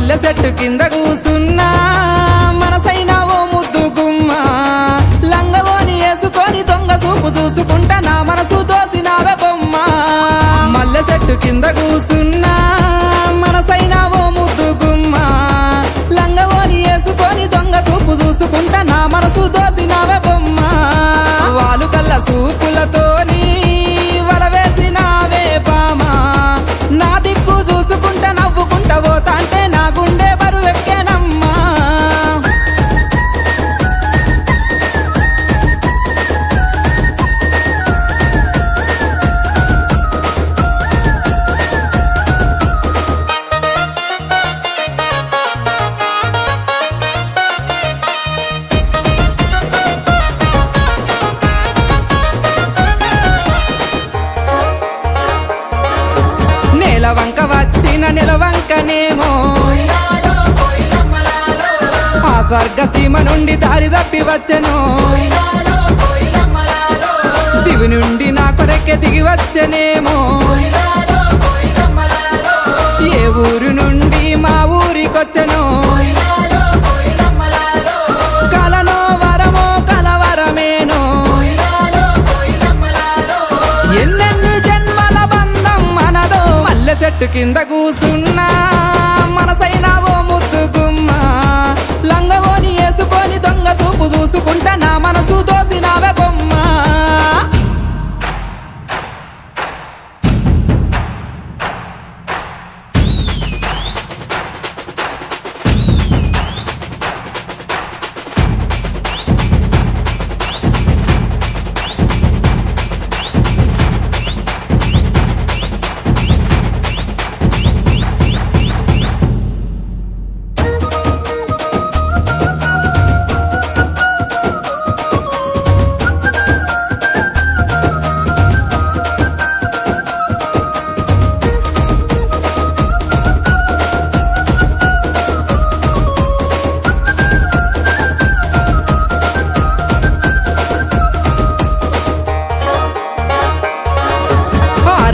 మల్లె చెట్టు కింద కూసున్నా మనసైన ఓ ముద్దు గుమ్మ లంగవోని వేసుకొని దొంగ చూపు చూసుకుంటా నా మనసు దోసినావే బొమ్మ మల్లె చెట్టు కింద కూసున్నా మనసైన ఓ ముద్దు గుమ్మ లంగవోని వేసుకొని దొంగ చూపు చూసుకుంటా నా మనసు దోసినావే బొమ్మ వాలు కళ్ళ చూపులతోని వరవేసినావే బామా నా దిక్కు చూసుకుంటా నవ్వుకుంటా పోతా అంటే నా గుండె బరువెక్కేనమ్మా నెలవంక వచ్చిన నెలవంకనేమో ఆ స్వర్గ సీమ నుండి దారి తప్పి వచ్చెను దివి నుండి నా కొరకె దిగి వచ్చెనేమో ఏ ఊరు నుండి మా ఊరికొచ్చెను కలలో వరమో కలవరమేనో ఎన్నెన్ని జన్మల బంధం మనదో మల్లె చెట్టు కింద కూసున్నా మనసైన ఓ ముద్దు గుమ్మ లంగవోని వేసుకొని దొంగ చూపు చూసుకుంటా నా మనసు దోసినావే బొమ్మ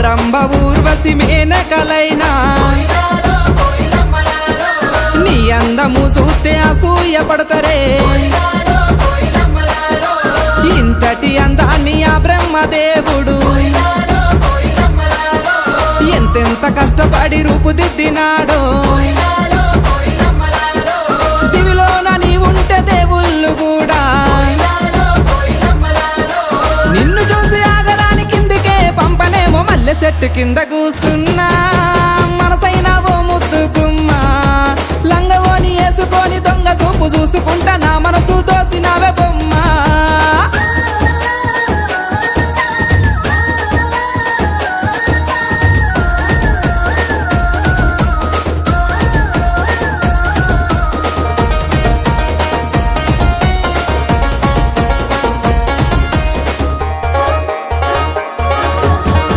రంభ ఊర్వశి మేనకలైనా నీ అందము చూస్తే అసూయ పడతరే ఇంతటి అందాన్ని ఆ బ్రహ్మదేవుడు ఎంతెంత కష్టపడి రూపుదిద్దినాడో దివిలోన నీ ఉంటే దేవుళ్ళు కూడా నిన్ను చూసి ఆగరాని కిందికే పంపనేమో మల్లె చెట్టు కింద కూసున్నా మనసైన ఓ ముద్దు గుమ్మ లంగవోని వేసుకొని దొంగ చూపు చూసుకుంటా నా మనసు దోసినావే బొమ్మ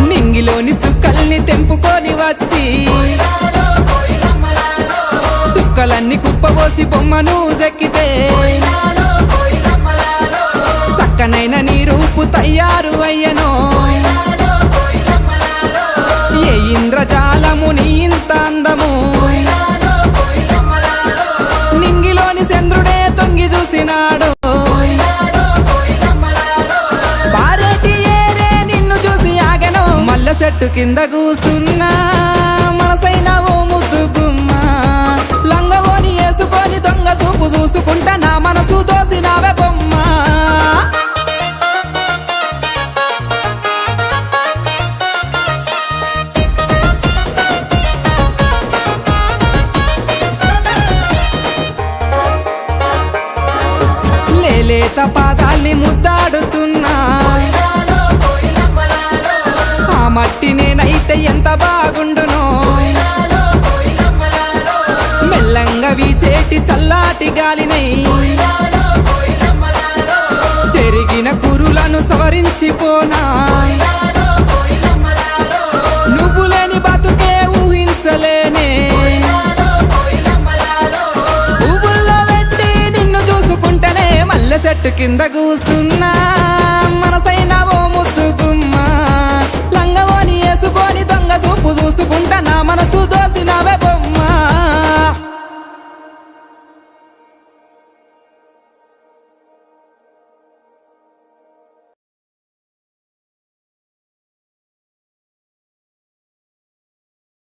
నింగిలోని సుక్కల్ని తెంపుకొని వచ్చి సుక్కలన్నీ కుప్పబోసి బొమ్మను జెక్కితే చక్కనైన నీ రూపు తయారు అయ్యనో ఏ ఇంద్రజాలము నీ ఇంత అందము నింగిలోని చంద్రుడే తొంగి చూసినాడు మల్లె చెట్టు కింద కూసున్నా మనసైన ఓ ముద్దు గుమ్మ లంగవోని వేసుకొని దొంగ చూపు చూసుకుంటా నా మనసు దోసినావే బొమ్మ లేలేత పాదాల్ని ముద్దాడుతున్నా ఆ మట్టి నేనైతే ఎంత బాగుండునో మెల్లంగా వీచేటి చల్లాటి గాలినై చెరిగిన కురులను సవరించిపోనా నువ్వు లేని బతుకే ఊహించలేనే పువ్వుల్లో పెట్టి నిన్ను చూసుకుంటేనే మల్లె చెట్టు కింద కూసున్నా మనసైన ఓ